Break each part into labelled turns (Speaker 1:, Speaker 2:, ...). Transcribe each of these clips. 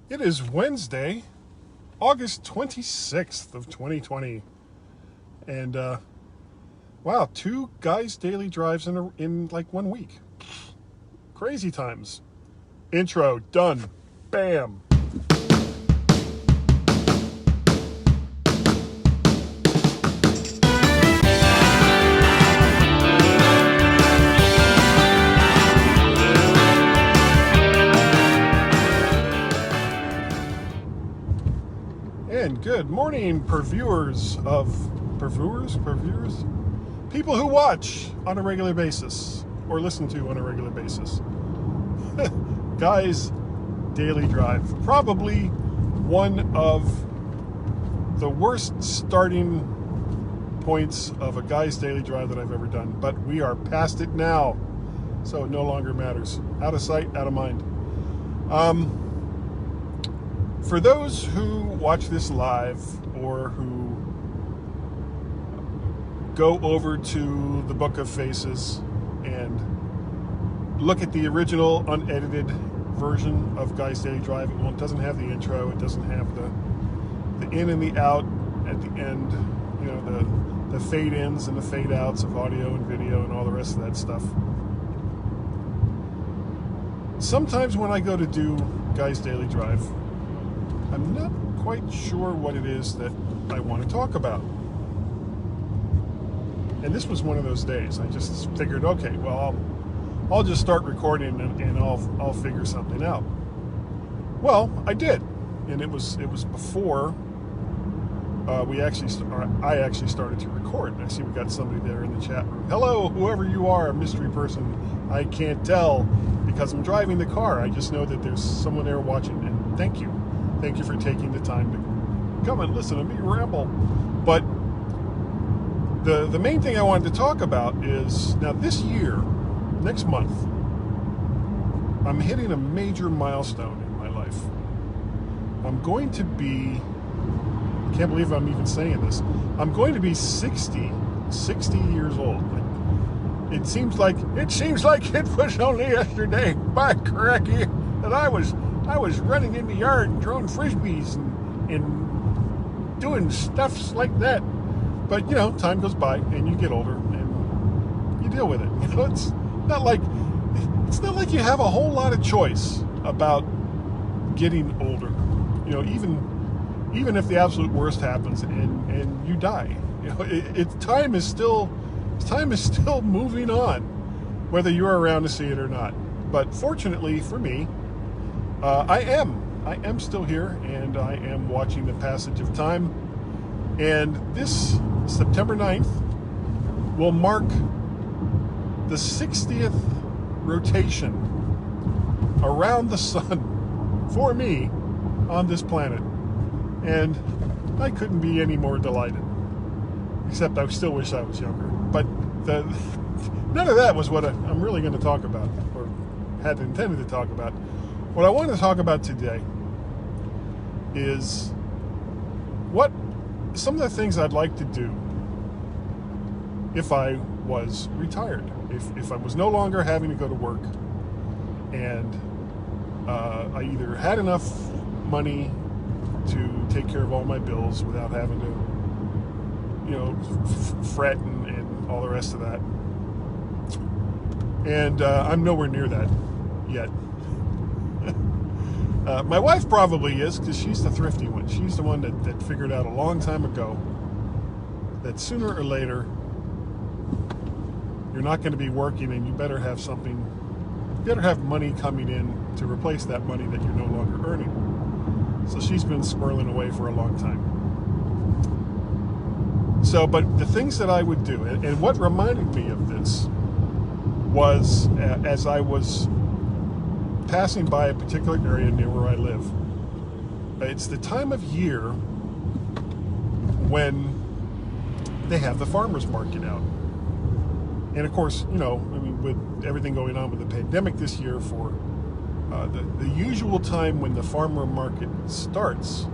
Speaker 1: It is Wednesday, August 26th of 2020. And, wow, 2 guys' daily drives in like 1 week. Crazy times. Intro, done. Bam. And good morning, purveyors, people who watch on a regular basis or listen to on a regular basis. Guys, daily drive, probably one of the worst starting points of a guy's daily drive that I've ever done, but we are past it now, so it no longer matters. Out of sight, out of mind. For those who watch this live or who go over to the Book of Faces and look at the original unedited version of Guy's Daily Drive, it doesn't have the intro, it doesn't have the in and the out at the end, you know, the fade ins and the fade outs of audio and video and all the rest of that stuff. Sometimes when I go to do Guy's Daily Drive, I'm not quite sure what it is that I want to talk about. And this was one of those days. I just figured, okay, well, I'll just start recording and I'll figure something out. Well, I did, and it was before I actually started to record. And I see we got somebody there in the chat room. Hello, whoever you are, mystery person. I can't tell because I'm driving the car. I just know that there's someone there watching, and thank you. Thank you for taking the time to come and listen to me ramble. But the main thing I wanted to talk about is, now this year, next month, I'm hitting a major milestone in my life. I'm going to be, I can't believe I'm even saying this, I'm going to be 60 years old. It seems like it was only yesterday, by cracky, that I was running in the yard and throwing frisbees and doing stuffs like that. But, you know, time goes by and you get older and you deal with it. You know, it's not like you have a whole lot of choice about getting older. You know, even if the absolute worst happens and you die, you know, time is still moving on, whether you're around to see it or not. But fortunately for me, I am still here, and I am watching the passage of time. And this September 9th will mark the 60th rotation around the sun for me on this planet. And I couldn't be any more delighted. Except I still wish I was younger. But none of that was what I'm really going to talk about, or had intended to talk about. What I want to talk about today is some of the things I'd like to do if I was retired, if I was no longer having to go to work, and I either had enough money to take care of all my bills without having to, you know, fret and all the rest of that. And I'm nowhere near that yet. My wife probably is, because she's the thrifty one. She's the one that figured out a long time ago that sooner or later you're not going to be working, and you better have money coming in to replace that money that you're no longer earning. So she's been squirreling away for a long time. So, but the things that I would do, and what reminded me of this was as I was passing by a particular area near where I live. It's the time of year when they have the farmers market out. And of course, you know, I mean, with everything going on with the pandemic this year, for the usual time when the farmer market starts,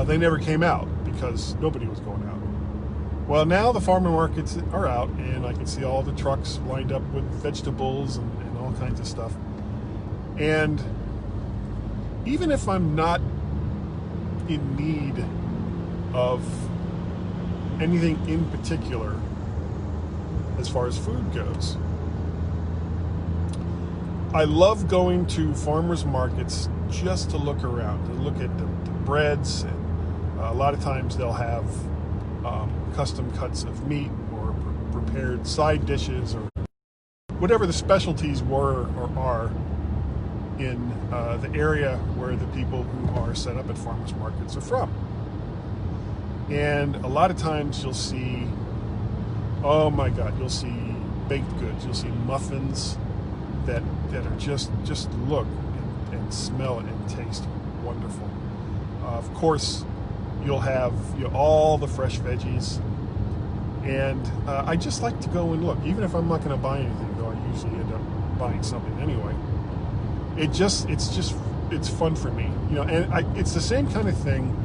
Speaker 1: they never came out because nobody was going out. Well, now the farmer markets are out, and I can see all the trucks lined up with vegetables and all kinds of stuff. And even if I'm not in need of anything in particular as far as food goes. I love going to farmers markets just to look around, to look at the breads, and a lot of times they'll have custom cuts of meat or prepared side dishes or whatever the specialties were or are in the area where the people who are set up at farmers markets are from. And a lot of times you'll see, oh my God, you'll see baked goods, you'll see muffins that are just look and smell and taste wonderful. Of course, you'll have all the fresh veggies, and I just like to go and look, even if I'm not going to buy anything, though I usually end up buying something anyway. It's fun for me, and it's the same kind of thing.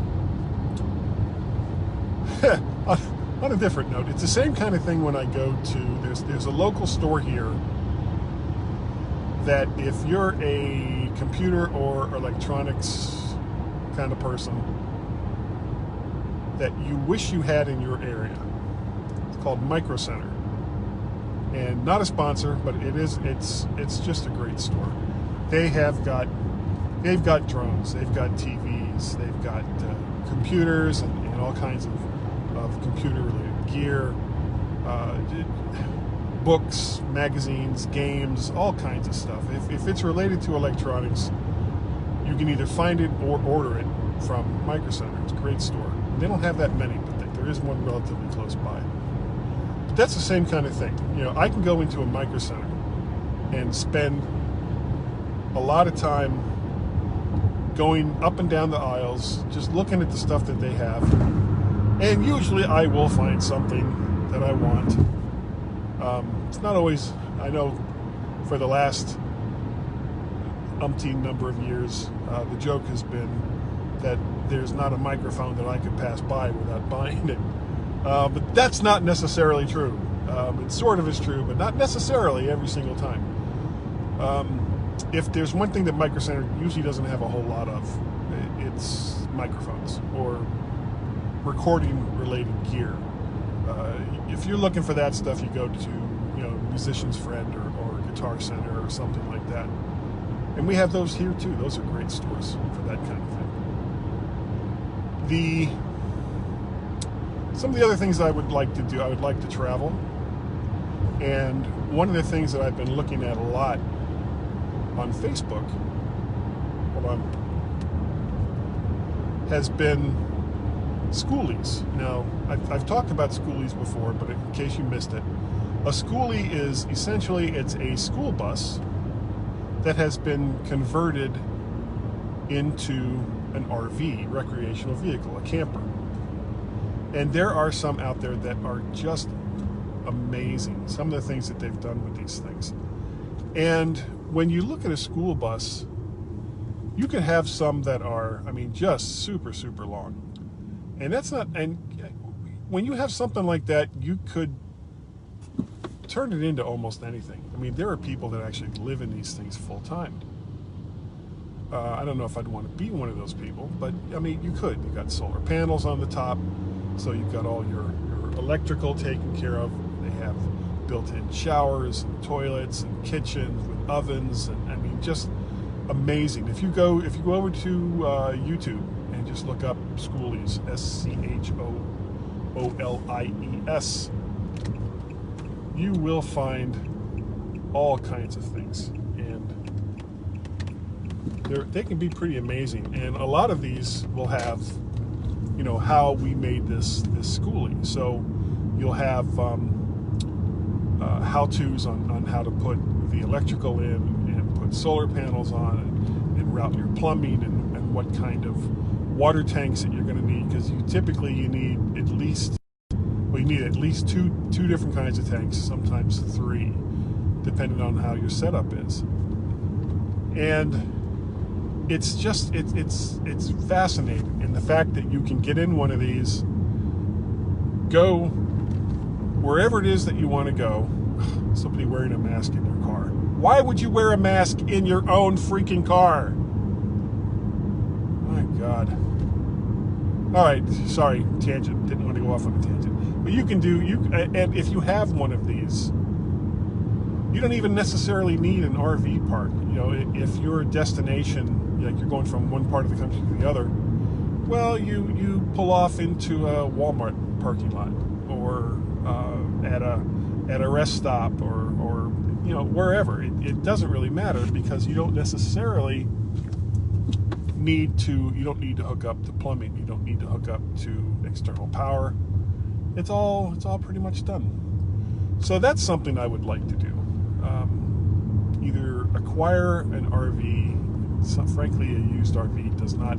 Speaker 1: On a different note, it's the same kind of thing when I go to, there's a local store here that if you're a computer or electronics kind of person that you wish you had in your area. It's called Micro Center. And not a sponsor, but it's just a great store. They've got drones, they've got TVs, they've got computers and all kinds of computer-related gear, books, magazines, games, all kinds of stuff. If it's related to electronics, you can either find it or order it from Micro Center. It's a great store. They don't have that many, but there is one relatively close by. But that's the same kind of thing. I can go into a Micro Center and spend a lot of time going up and down the aisles, just looking at the stuff that they have. And usually I will find something that I want. It's not always, I know for the last umpteen number of years, the joke has been that there's not a microphone that I could pass by without buying it. But that's not necessarily true. It sort of is true, but not necessarily every single time. If there's one thing that Micro Center usually doesn't have a whole lot of, it's microphones or recording-related gear. If you're looking for that stuff, you go to Musician's Friend or Guitar Center or something like that. And we have those here too. Those are great stores for that kind of thing. Some of the other things I would like to do, I would like to travel. And one of the things that I've been looking at a lot on Facebook, has been schoolies. Now, I've talked about schoolies before, but in case you missed it, a schoolie is essentially, it's a school bus that has been converted into an RV, recreational vehicle, a camper. And there are some out there that are just amazing, some of the things that they've done with these things. And when you look at a school bus, you can have some that are, just super, super long. And when you have something like that, you could turn it into almost anything. There are people that actually live in these things full time. I don't know if I'd want to be one of those people, but you could. You got solar panels on the top, so you've got all your electrical taken care of. They have built-in showers and toilets and kitchens with ovens, and just amazing. If you go over to YouTube and just look up Schoolies, SCHOOLIES, you will find all kinds of things, and they can be pretty amazing. And a lot of these will have, how we made this schoolie. So you'll have how-tos on how to put the electrical in and put solar panels on and route your plumbing and what kind of water tanks that you're going to need, because you need at least two different kinds of tanks, sometimes three, depending on how your setup is. And it's fascinating, and the fact that you can get in one of these, go wherever it is that you want to go. Somebody wearing a mask in your car. Why would you wear a mask in your own freaking car? God. All right, sorry, tangent. Didn't want to go off on a tangent. But and if you have one of these, you don't even necessarily need an RV park. If your destination, like you're going from one part of the country to the other, well, you pull off into a Walmart parking lot, or at a rest stop, or wherever. It doesn't really matter, because you don't necessarily need to hook up to plumbing. You don't need to hook up to external power. It's all pretty much done. So that's something I would like to do. Either acquire an RV. Frankly, a used RV does not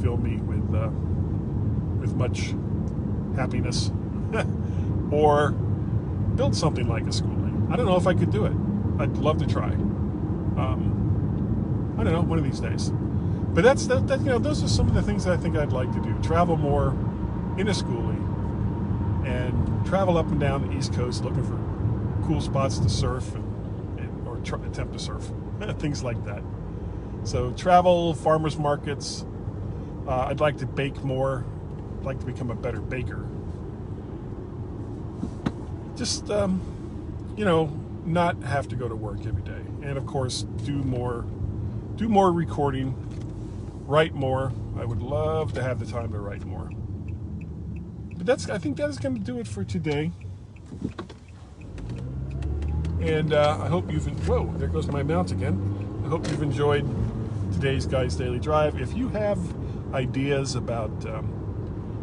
Speaker 1: fill me with much happiness, or build something like a schoolie. I don't know if I could do it. I'd love to try. I don't know, one of these days. But those are some of the things that I think I'd like to do. Travel more in a schoolie, and travel up and down the East Coast looking for cool spots to surf or attempt to surf, things like that. So travel, farmers markets. I'd like to bake more. I'd like to become a better baker. Just not have to go to work every day, and of course do more recording, write more. I would love to have the time to write more. But I think that is going to do it for today. And I hope whoa, there goes my mount again. I hope you've enjoyed today's Guy's Daily Drive. If you have ideas about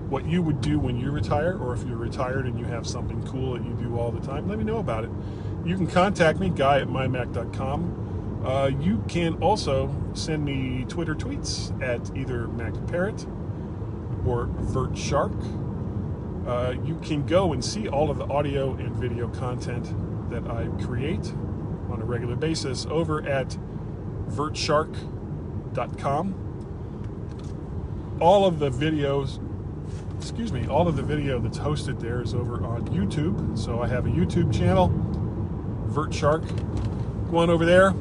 Speaker 1: what you would do when you retire, or if you're retired and you have something cool that you do all the time, let me know about it. You can contact me, guy@mymac.com. You can also send me Twitter tweets at either MacParrot or VertShark. You can go and see all of the audio and video content that I create on a regular basis over at vertshark.com. All of the video that's hosted there is over on YouTube. So I have a YouTube channel, VertShark. Go on over there,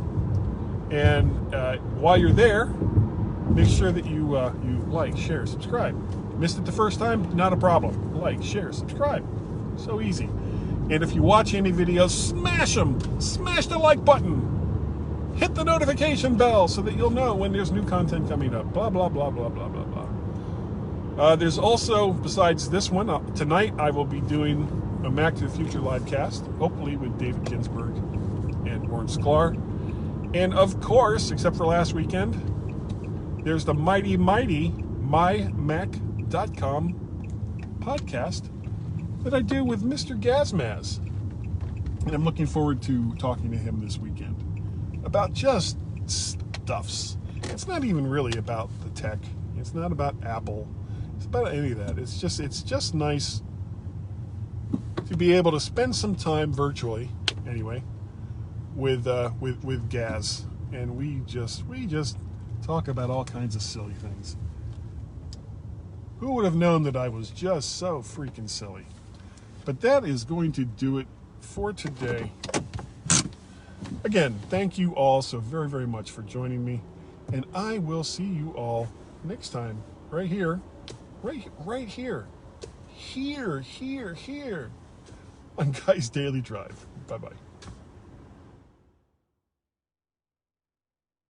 Speaker 1: and while you're there, make sure that you like, share, subscribe. Missed it the first time? Not a problem. Like, share, subscribe. So easy. And if you watch any videos, smash them. Smash the like button. Hit the notification bell so that you'll know when there's new content coming up. Blah, blah, blah, blah, blah, blah, blah. There's also, besides this one, tonight I will be doing a Mac to the Future live cast, hopefully with David Ginsburg and Warren Sklar. And of course, except for last weekend, there's the mighty MyMac.com podcast that I do with Mr. Gazmaz. And I'm looking forward to talking to him this weekend about just stuffs. It's not even really about the tech. It's not about Apple. It's about any of that. It's just nice to be able to spend some time virtually, anyway, with Gaz, and we just talk about all kinds of silly things. Who would have known that I was just so freaking silly? But that is going to do it for today. Again, thank you all so very, very much for joining me, and I will see you all next time, right here, here, on Guy's Daily Drive. Bye-bye.